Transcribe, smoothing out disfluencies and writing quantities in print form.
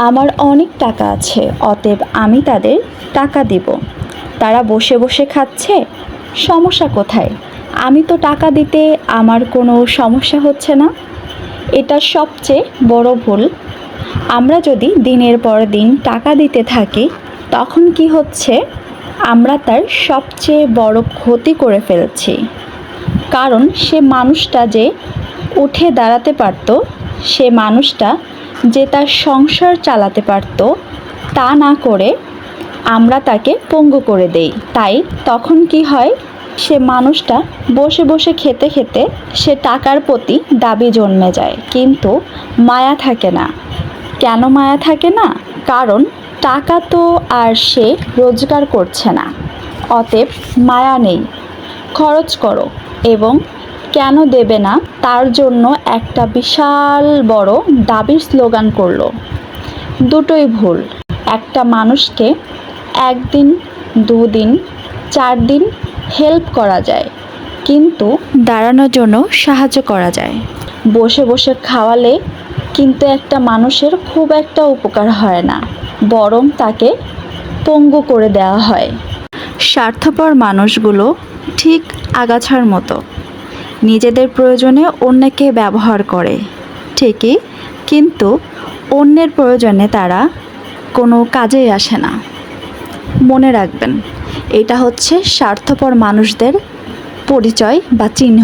আমার অনেক টাকা আছে, অতএব আমি তাদের টাকা দিব। তারা বসে বসে খাচ্ছে, সমস্যা কোথায়? আমি তো টাকা দিতে আমার কোনো সমস্যা হচ্ছে না। এটা সবচেয়ে বড় ভুল। আমরা যদি দিনের পর দিন টাকা দিতে থাকি, তখন কি হচ্ছে? আমরা তার সবচেয়ে বড় ক্ষতি করে ফেলছি। কারণ সে মানুষটা যে উঠে দাঁড়াতে পারত, সে মানুষটা যে তার সংসার চালাতে পারত, তা না করে আমরা তাকে পঙ্গু করে দেই। তাই তখন কি হয়? সে মানুষটা বসে বসে খেতে খেতে সে টাকার প্রতি দাবি জন্মে যায়, কিন্তু মায়া থাকে না। কেন মায়া থাকে না? কারণ টাকা তো আর সে রোজগার করছে না, অতএব মায়া নেই। খরচ করো, এবং কেন দেবে না তার জন্য একটা বিশাল বড় দাবির স্লোগান করলো। দুটোই ভুল। একটা মানুষকে একদিন, দুদিন, 4 দিন হেল্প করা যায়, কিন্তু দাঁড়ানোর জন্য সাহায্য করা যায়। বসে বসে খাওয়ালে কিন্তু একটা মানুষের খুব একটা উপকার হয় না, বরং তাকে পঙ্গু করে দেওয়া হয়। স্বার্থপর মানুষগুলো ঠিক আগাছার মতো, নিজেদের প্রয়োজনে অন্যকে ব্যবহার করে ঠিকই, কিন্তু অন্যের প্রয়োজনে তারা কোনো কাজেই আসে না। মনে রাখবেন, এটা হচ্ছে স্বার্থপর মানুষদের পরিচয় বা চিহ্ন।